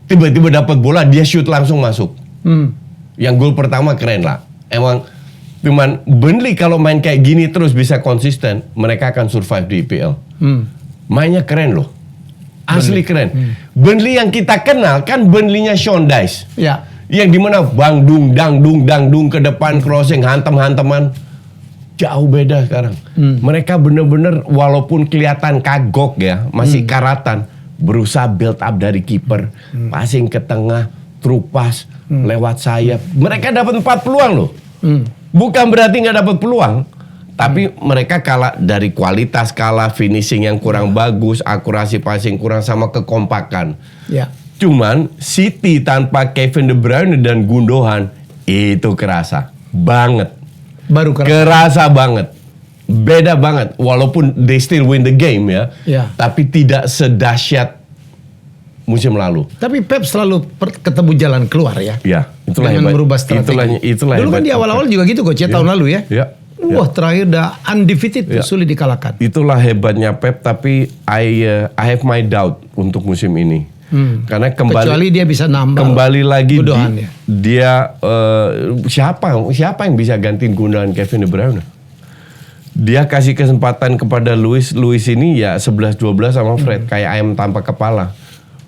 Tiba-tiba dapat bola, dia shoot langsung masuk. Yang gol pertama keren lah. Emang cuman Burnley kalau main kayak gini terus bisa konsisten, mereka akan survive di IPL. Mainnya keren loh. Asli keren. Burnley yang kita kenal kan Burnley-nya Sean Dyche. Ya. Yang dimana bang dung dang dung ke depan, crossing, hantam-hantaman. Jauh beda sekarang. Mereka bener-bener walaupun kelihatan kagok ya, masih karatan. Berusaha build up dari kiper, passing ke tengah, through pass, lewat sayap. Mereka dapat 4 peluang loh. Bukan berarti nggak dapat peluang, tapi mereka kalah dari kualitas, kalah finishing yang kurang bagus, akurasi passing kurang, sama kekompakan. Ya. Cuman City tanpa Kevin De Bruyne dan Gundogan itu kerasa banget. Baru kerasa banget. Beda banget, walaupun they still win the game ya, tapi tidak sedahsyat musim lalu. Tapi Pep selalu ketemu jalan keluar ya. Ya, itulah dengan hebat. merubah strategi. Itulah dulu kan di awal-awal juga gitu Coach ya, tahun lalu ya. Wah terakhir udah undefeated, sulit dikalahkan. Itulah hebatnya Pep, tapi I have my doubt untuk musim ini. Karena kecuali dia bisa nambah. Kembali lagi dia siapa yang bisa gantiin Gundogan Kevin De Bruyne? Dia kasih kesempatan kepada Luis ini ya 11-12 sama Fred, kayak ayam tanpa kepala.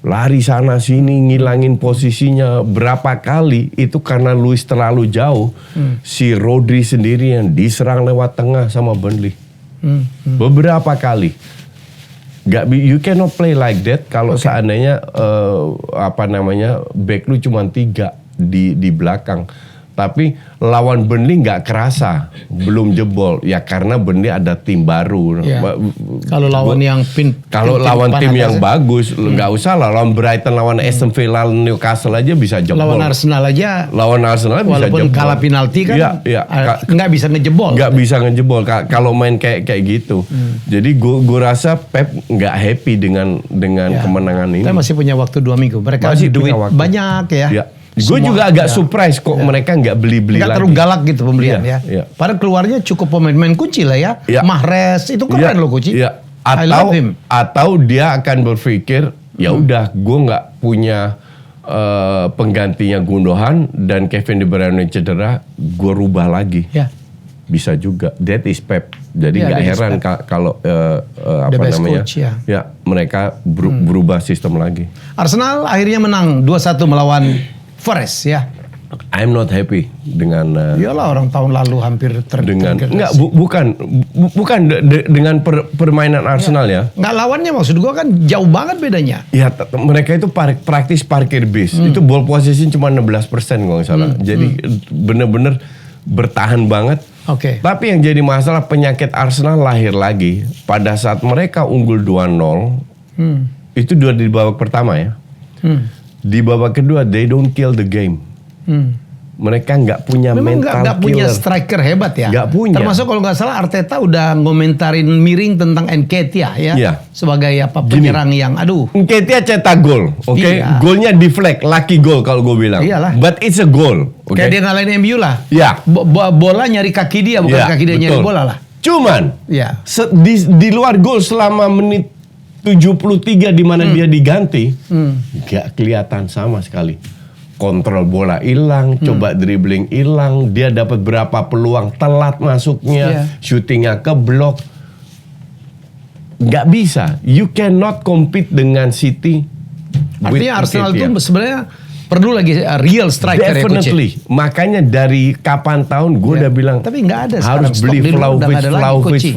Lari sana sini, ngilangin posisinya berapa kali, itu karena Luis terlalu jauh. Si Rodri sendiri yang diserang lewat tengah sama Burnley. Beberapa kali. You cannot play like that kalau seandainya back lu cuma 3 di belakang. Tapi lawan Burnley nggak kerasa, belum jebol. Ya karena Burnley ada tim baru. Ya. Kalau lawan yang kalau lawan tim yang bagus, nggak usah lah. Lawan Brighton, lawan Aston Villa, Newcastle aja bisa jebol. Lawan Arsenal aja. Lawan Arsenal bisa jebol. Walaupun kalah penalti kan, nggak bisa ngejebol. Nggak bisa ngejebol kalau main kayak gitu. Jadi gue rasa Pep nggak happy dengan kemenangan ini. Kita masih punya waktu 2 minggu. Mereka Masih duit punya waktu. banyak ya. Gue juga agak surprise kok mereka nggak beli-beli Nggak lagi. terlalu galak gitu pembelian Iya, ya. iya. Padahal keluarnya cukup pemain-pemain kunci lah ya. Iya. Mahrez itu keren loh kunci. Iya. I love him. Atau dia akan berpikir ya udah gue nggak punya penggantinya Gundogan dan Kevin De Bruyne cedera, gue rubah lagi. Ya. Bisa juga. That is Pep. Jadi Iya, nggak that is heran kalau apa best namanya? coach, ya. Ya mereka berubah sistem lagi. Arsenal akhirnya menang 2-1 melawan Forest ya. I'm not happy dengan Iyalah orang tahun lalu hampir dengan terdegradasi. enggak bukan dengan permainan Arsenal ya. Nggak lawannya maksud gua kan jauh banget bedanya. Ya mereka itu praktis parkir bis. Itu ball possession cuma 16% kalau nggak salah. Jadi bener-bener bertahan banget. Oke. Tapi yang jadi masalah penyakit Arsenal lahir lagi pada saat mereka unggul 2-0. Itu di babak pertama ya. Di babak kedua they don't kill the game. Mereka nggak punya Memang mental nggak punya killer. striker hebat ya. Nggak punya. Termasuk kalau nggak salah Arteta udah ngomentarin miring tentang Nketiah ya. Iya. Sebagai apa penyerang yang aduh. Nketiah cetak gol, oke? Iya. Golnya deflect, lucky goal kalau gue bilang. Iyalah. But it's a goal, oke? Kayak dia ngalahin MU lah. Ya. Bola nyari kaki dia bukan Ya, kaki dia nyari betul. bola lah. Cuman Ya. di luar gol selama menit 73 di mana dia diganti, nggak kelihatan sama sekali. Kontrol bola hilang, coba dribbling hilang, dia dapat berapa peluang telat masuknya, syutingnya ke blok. Nggak bisa. You cannot compete dengan City. with Artinya Arsenal Nketiah. itu sebenarnya perlu lagi real striker ya, Coach. Definitely. Makanya dari kapan tahun gue udah bilang Tapi nggak ada harus sekarang, beli stok di luar udah nggak ada lagi,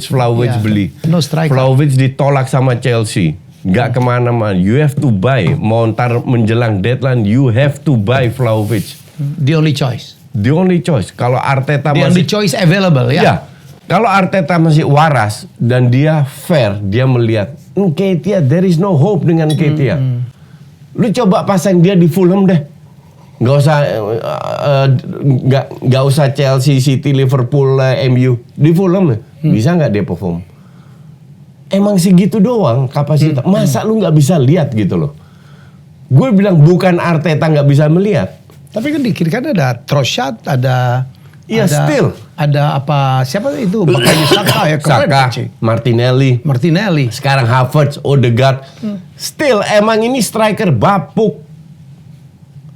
Vlahovic Ya. beli. No striker. Vlahovic ditolak sama Chelsea. Nggak kemana-mana. You have to buy. Mau ntar menjelang deadline, you have to buy Vlahovic. The only choice. The only choice. Kalau Arteta The only masih choice available ya. ya, kalau Arteta masih waras dan dia fair, dia melihat Nketiah, there is no hope dengan Nketiah. Lu coba pasang dia di Fulham deh. Nggak usah nggak usah Chelsea, City, Liverpool, MU. Di Fulham bisa nggak dia perform? Emang segitu doang kapasitas. Masa lu nggak bisa lihat gitu loh? Gue bilang bukan Arteta nggak bisa melihat. Tapi kan di kiri kan ada Trossard, ada Iya, ada- still. Ada apa? Siapa itu? Bakayu Saka ya keren. Saka, Coach. Martinelli, Martinelli. sekarang Havertz, Odegaard. Still emang ini striker bapuk.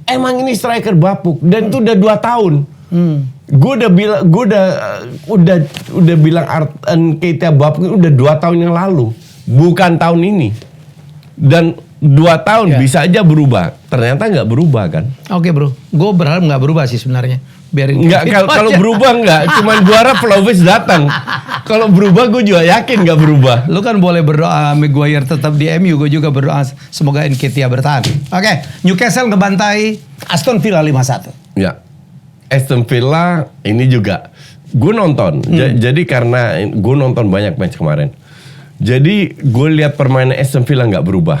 Emang ini striker bapuk dan itu udah 2 tahun. Gue udah bilang, udah bilang Nketiah bapuk udah 2 tahun yang lalu, bukan tahun ini. Dan 2 tahun Ya. bisa aja berubah. Ternyata nggak berubah kan? Oke bro, gue berharap nggak berubah sih sebenarnya. Biarin Nggak, gitu kalau aja. berubah nggak. Cuman juara Vlahovic datang. Kalau berubah gue juga yakin nggak berubah. Lu kan boleh berdoa Maguire tetap di MU, gue juga berdoa semoga Nketiah bertahan. Oke, Newcastle ngebantai Aston Villa 5-1. Ya, Aston Villa ini juga gue nonton. Jadi karena gue nonton banyak match kemarin. Jadi gue lihat permainan Aston Villa nggak berubah.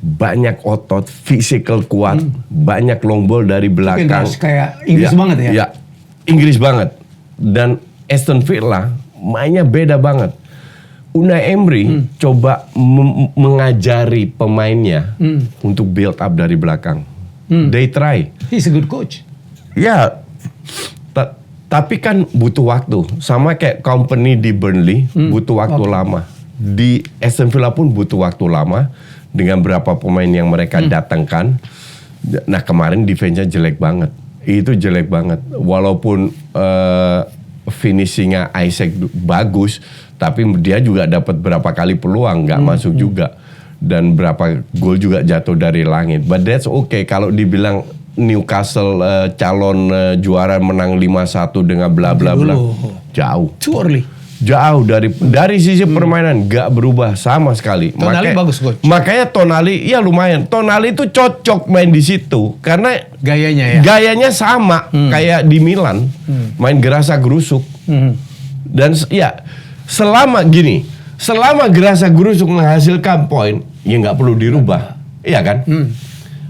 Banyak otot, physical kuat, banyak long ball dari belakang. Kayak Inggris banget ya? Ya, Inggris banget. Dan Aston Villa mainnya beda banget. Unai Emery coba mengajari pemainnya untuk build up dari belakang. They try. He's a good coach. Ya, tapi kan butuh waktu. Sama kayak company di Burnley, butuh waktu lama. Di Aston Villa pun butuh waktu lama dengan berapa pemain yang mereka datangkan. Nah kemarin defense-nya jelek banget. Itu jelek banget. Walaupun finishingnya Isaac bagus, tapi dia juga dapat berapa kali peluang nggak masuk juga. Dan berapa gol juga jatuh dari langit. But that's okay. Kalau dibilang Newcastle calon juara menang 5-1 dengan bla bla bla, jauh. Too early. Jauh dari sisi permainan nggak berubah sama sekali. Tonali bagus, Coach. Makanya Tonali ya lumayan. Tonali itu cocok main di situ karena Gayanya ya. gayanya sama kayak di Milan, main gerasa gerusuk. Dan ya selama gerasa gerusuk menghasilkan poin, ya nggak perlu dirubah, iya kan?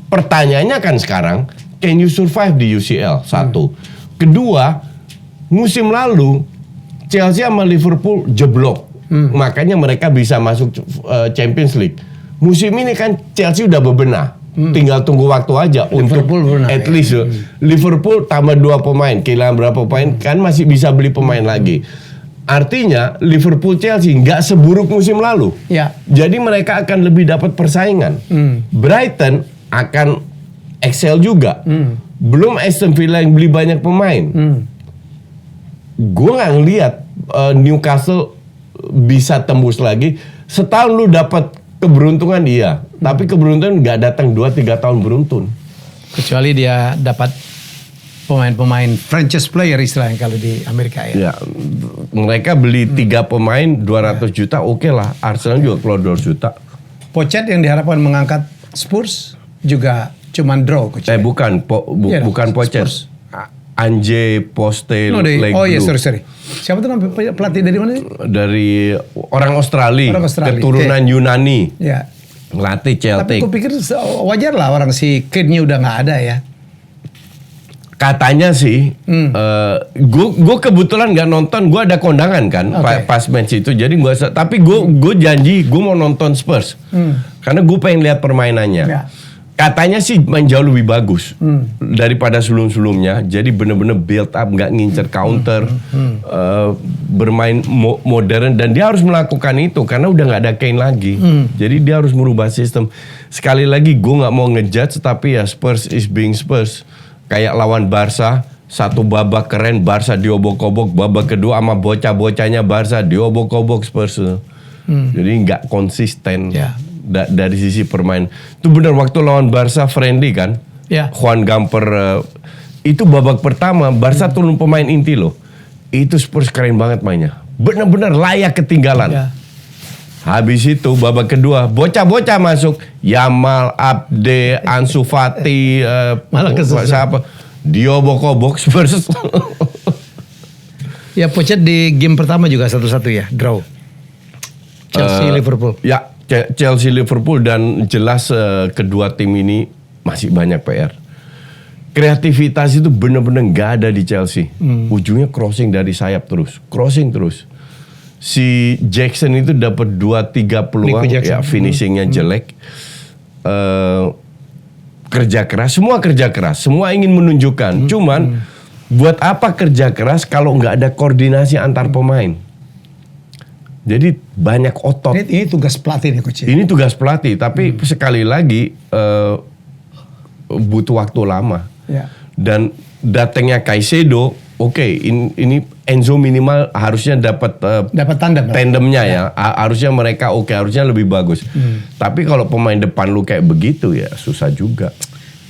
Pertanyaannya kan sekarang, can you survive di UCL? Satu, kedua, musim lalu Chelsea sama Liverpool jeblok, makanya mereka bisa masuk Champions League. Musim ini kan Chelsea udah bebenah, tinggal tunggu waktu aja untuk bebenah, at least Liverpool tambah 2 pemain, kehilangan berapa pemain kan masih bisa beli pemain lagi. Artinya Liverpool Chelsea nggak seburuk musim lalu. Ya. Jadi mereka akan lebih dapat persaingan. Brighton akan excel juga. Belum Aston Villa yang beli banyak pemain. Gue nggak ngeliat Newcastle bisa tembus lagi. Setahun lu dapat keberuntungan iya, tapi keberuntungan nggak datang 2-3 tahun beruntun. Kecuali dia dapat pemain-pemain franchise player istilahnya kalau di Amerika ya. Ya, mereka beli 3 pemain 200 juta, oke lah. Arsenal juga keluar 200 juta. Pocket yang diharapkan mengangkat Spurs juga cuman draw, Coach. Bukan, Iya, bukan Pocket. Spurs. Anje Postecoglou. Oh iya, sorry. Siapa tuh namanya pelatih dari mana sih? Dari orang Australia, keturunan Yunani. Ya. Ngelatih Tapi Celtic. aku pikir wajar lah orang si Kane-nya udah nggak ada ya. Katanya sih, gue kebetulan nggak nonton, gue ada kondangan kan Oke. pas match itu, jadi tapi gue janji gue mau nonton Spurs, karena gue pengen lihat permainannya. Ya. Katanya sih main jauh lebih bagus daripada sebelum-sebelumnya, jadi bener-bener build up, nggak ngincer counter, bermain modern, dan dia harus melakukan itu karena udah nggak ada Kane lagi, jadi dia harus merubah sistem. Sekali lagi gue nggak mau ngejudge, tapi ya Spurs is being Spurs. Kayak lawan Barca, satu babak keren, Barca diobok-obok, babak kedua sama bocah-bocahnya Barca diobok-obok Spurs. Jadi nggak konsisten dari sisi permain. Itu benar waktu lawan Barca friendly kan, Juan Gamper itu babak pertama Barca turun pemain inti loh. Itu Spurs keren banget mainnya, benar-benar layak ketinggalan. Habis itu babak kedua bocah-bocah masuk, Yamal, Abde, Ansu Fati, Malah siapa? Diobok-obok Spurs. Ya Pocket di game pertama juga 1-1 ya, draw. Chelsea Liverpool. Ya, Chelsea Liverpool, dan jelas kedua tim ini masih banyak PR. Kreativitas itu benar-benar nggak ada di Chelsea. Ujungnya crossing dari sayap terus, crossing terus. Si Jackson itu dapat 2-3 peluang, ya finishingnya jelek. Kerja keras, semua ingin menunjukkan. Cuman buat apa kerja keras kalau nggak ada koordinasi antar pemain? Jadi banyak otot. Ini tugas pelatih nih, Coach. Ini tugas pelatih, tapi sekali lagi butuh waktu lama. Dan datangnya Caicedo, oke, ini Enzo minimal harusnya dapat tandemnya ya. Harusnya mereka harusnya lebih bagus. Tapi kalau pemain depan lu kayak begitu ya susah juga.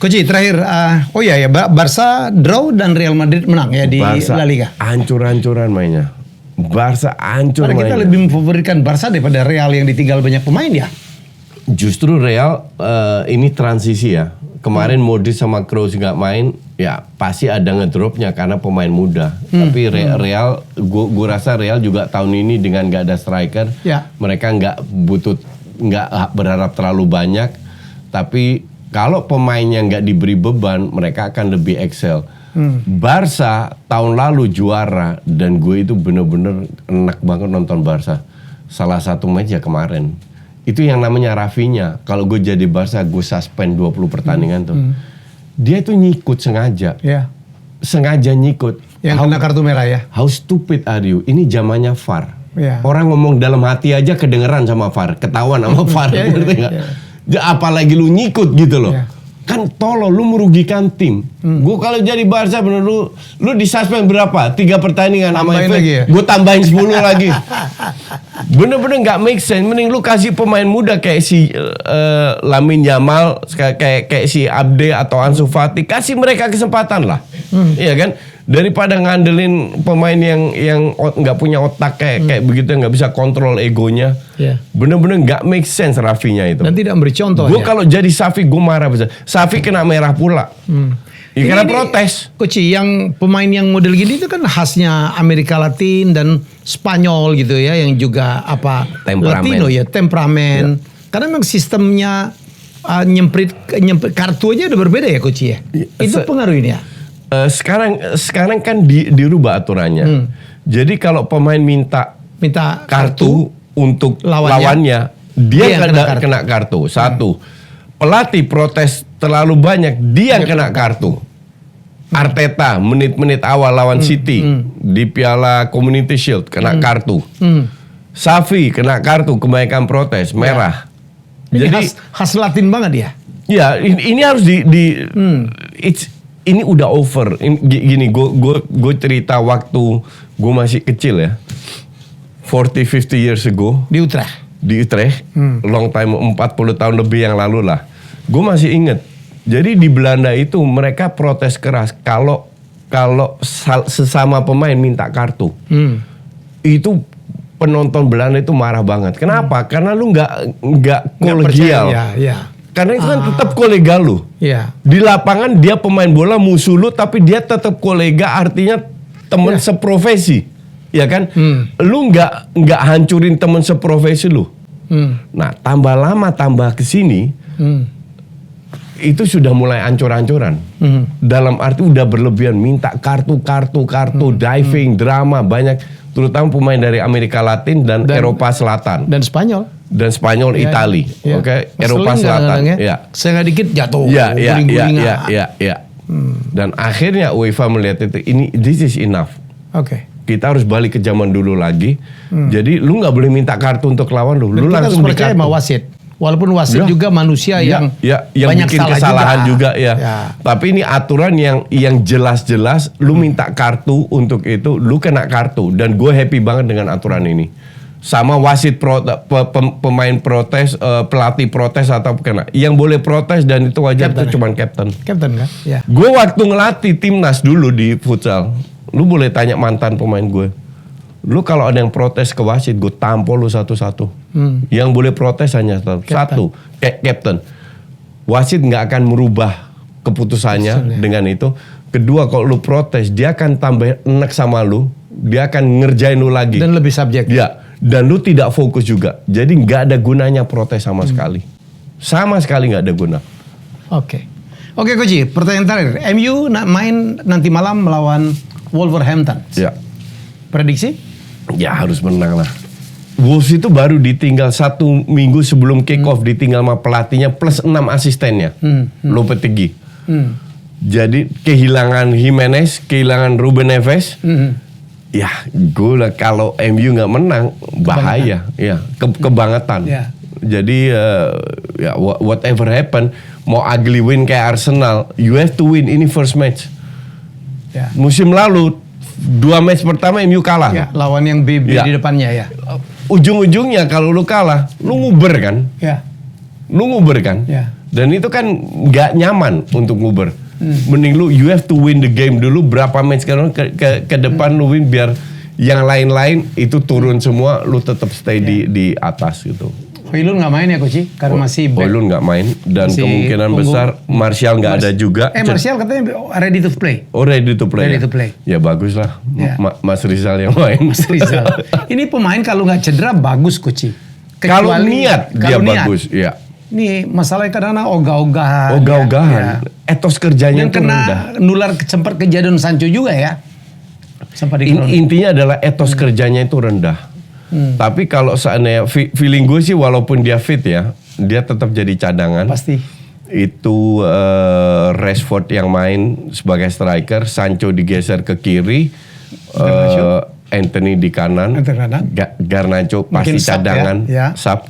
Coach, terakhir, Barca draw dan Real Madrid menang ya di La Liga. Hancur-hancuran mainnya. Barca hancur mainnya. Kita lebih memfavoritkan Barca daripada Real yang ditinggal banyak pemain ya. Justru Real ini transisi ya. Kemarin Modric sama Kroos nggak main, ya pasti ada ngedropnya karena pemain muda. Tapi Real, gue rasa Real juga tahun ini dengan nggak ada striker, mereka nggak berharap terlalu banyak. Tapi kalau pemainnya nggak diberi beban, mereka akan lebih excel. Barca tahun lalu juara, dan gue itu bener-bener enak banget nonton Barca. Salah satu match ya kemarin. Itu yang namanya Rafinha. Kalau gue jadi Barca, gue suspend 20 pertandingan tuh. Dia tuh nyikut sengaja. Sengaja nyikut. Yang kena kartu merah ya. How stupid are you? Ini zamannya VAR. Orang ngomong dalam hati aja kedengeran sama VAR. Ketahuan sama VAR. Apalagi lu nyikut gitu loh. Kan tolol, lu merugikan tim. Gue kalau jadi Barca bener lu disuspend berapa? 3 pertandingan sama FA. Gue tambahin 10 lagi. Bener-bener nggak make sense. Mending lu kasih pemain muda kayak si Lamine Yamal, kayak si Abde atau Ansu Fati, kasih mereka kesempatan lah. Iya kan? Daripada ngandelin pemain yang nggak punya otak kayak begitu, nggak bisa kontrol egonya. Iya. Bener-bener nggak make sense Rafinya itu. Dan tidak memberi contoh. Gue kalau jadi Xavi gue marah besar. Xavi kena merah pula. Ya, karena protes. Coach, yang pemain yang model gini itu kan khasnya Amerika Latin dan Spanyol gitu ya, yang juga apa Temperamen. Latino ya, temperamen. Karena memang sistemnya nyemprit kartu aja udah berbeda ya Coach ya. Itu pengaruh ini ya. Sekarang kan dirubah aturannya. Jadi kalau pemain minta kartu untuk lawannya, dia kena kartu. Satu. Pelatih protes terlalu banyak, dia kena kartu. Arteta menit-menit awal lawan City di Piala Community Shield kena kartu. Xavi kena kartu, kebanyakan protes merah. Ini Jadi khas Latin banget ya. ya ini harus ini udah over. Gini, gue cerita waktu gue masih kecil ya, 40-50 years ago Di Utrecht. di Utrecht, long time, 40 tahun lebih yang lalu lah. Gue masih inget. Jadi di Belanda itu mereka protes keras kalau sesama pemain minta kartu. Itu penonton Belanda itu marah banget. Kenapa? Karena lu nggak kolegial. Ya. Karena itu kan tetap kolega lu. Ya. Di lapangan dia pemain bola musuh lu, tapi dia tetap kolega, artinya teman seprofesi. Ya kan? Lu nggak hancurin teman seprofesi lu. Nah, tambah lama tambah kesini, itu sudah mulai ancur-ancuran. Dalam arti udah berlebihan, minta kartu, diving, drama banyak, terutama pemain dari Amerika Latin dan Eropa Selatan Dan Spanyol. Itali, Ya. Oke, Eropa Selatan. Ya. Saya dikit jatuh. Ya. guling-gulingan. Dan akhirnya UEFA melihat itu, this is enough. Oke. Kita harus balik ke zaman dulu lagi. Jadi lu nggak boleh minta kartu untuk lawan lu. Dan Lu kita harus langsung percaya sama wasit. Walaupun wasit juga manusia yang banyak bikin salah kesalahan juga ya. Ya. Tapi ini aturan yang jelas-jelas. Lu minta kartu untuk itu, lu kena kartu. Dan gue happy banget dengan aturan ini. Sama wasit pemain protes, pelatih protes atau kena. Yang boleh protes dan itu wajar itu cuma kapten. Kapten kan? Ya. Gue waktu ngelatih timnas dulu di futsal, lu boleh tanya mantan pemain gue. Lu kalau ada yang protes ke wasit, gue tampol lu satu-satu. Yang boleh protes hanya satu, kapten. Wasit nggak akan merubah keputusannya dengan itu. Kedua, kalau lu protes, dia akan tambah enek sama lu, dia akan ngerjain lu lagi. Dan lebih subjektif. Ya, dan lu tidak fokus juga. Jadi nggak ada gunanya protes sama sekali. Sama sekali nggak ada guna. Oke, Coach, pertanyaan terakhir. MU main nanti malam melawan Wolverhampton. Ya. Prediksi? Ya harus menang lah. Wolves itu baru ditinggal 1 minggu sebelum kick off, ditinggal sama pelatihnya plus 6 asistennya. Lopetegui. Jadi kehilangan Jimenez, kehilangan Ruben Neves. Ya, gue lah kalau MU nggak menang bahaya. Ya, kebangetan. Ya. Jadi ya whatever happen, mau ugly win kayak Arsenal, you have to win ini first match. Ya. Musim lalu 2 match pertama MU kalah. Ya, lawan yang BB di depannya ya. Ujung-ujungnya kalau lu kalah, lu nguber kan? Ya. Lu nguber kan? Ya. Dan itu kan nggak nyaman untuk nguber. Mending lu you have to win the game dulu, berapa match ke depan lu win, biar yang lain-lain itu turun semua, lu tetap stay di atas gitu. Højlund nggak main ya Coach? Karena masih back. Højlund nggak main dan Masih kemungkinan besar Martial nggak ada juga. Martial katanya ready to play. Oh, ready to play. Ready ya? to play. Ya bagus lah. Ya. Mas Rizal yang main. Mas Rizal. Ini pemain kalau nggak cedera bagus Coach. Kalau niat dia bagus, ya. Ini masalahnya kadang ogah-ogahan. Ogah-ogahan. Ya. Etos kerjanya Yang itu kena rendah. nular sempat kejadian Sancho juga ya. Sempat di Intinya adalah etos kerjanya itu rendah. Tapi kalau seandainya feeling gue sih, walaupun dia fit ya, dia tetap jadi cadangan. Pasti. Itu Rashford yang main sebagai striker, Sancho digeser ke kiri, Anthony di kanan, Garnacho pasti Mungkin sub cadangan, ya. sub.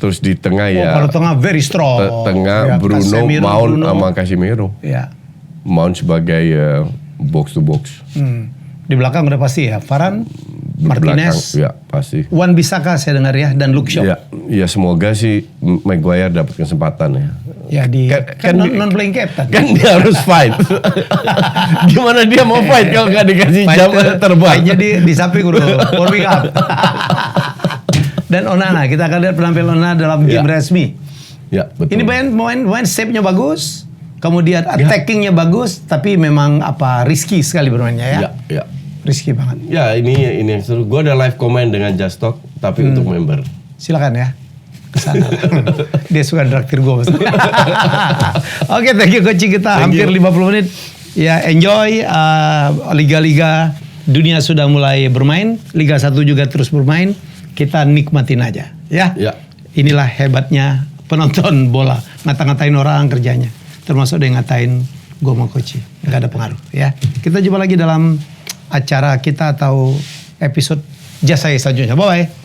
Terus di tengah Kalau tengah very strong. Tengah Ya, Bruno, Casemiro, Mount sama Casemiro. Ya. Mount sebagai box to box. Di belakang udah pasti ya, Varane, Martinez, Ya pasti. Wan-Bissaka saya dengar ya, dan Luke Shaw. Ya semoga sih Maguire dapat kesempatan ya. Ya kan non playing captain. Kan dia harus fight. Gimana dia mau fight kalau nggak dikasih jam terbang? Jadi di samping udah warming up. Dan Onana, kita akan lihat penampilan Onana dalam game resmi. Ya, betul. Ini main save-nya bagus, kemudian attacking-nya bagus, tapi memang risky sekali bermainnya ya. Ya. Risky banget. Ya, ini yang seru. Gue ada live comment dengan Just Talk, tapi untuk member. Silakan ya. Kesana. Dia suka traktir gue. Oke, thank you coach, kita hampir 50 menit. Ya, enjoy liga-liga dunia sudah mulai bermain, Liga 1 juga terus bermain. Kita nikmatin aja, ya. Inilah hebatnya penonton bola, ngata-ngatain orang kerjanya. Termasuk dia ngatain gue mau coach, nggak ada pengaruh, ya. Kita jumpa lagi dalam acara kita atau episode Jasa selanjutnya. Bye bye.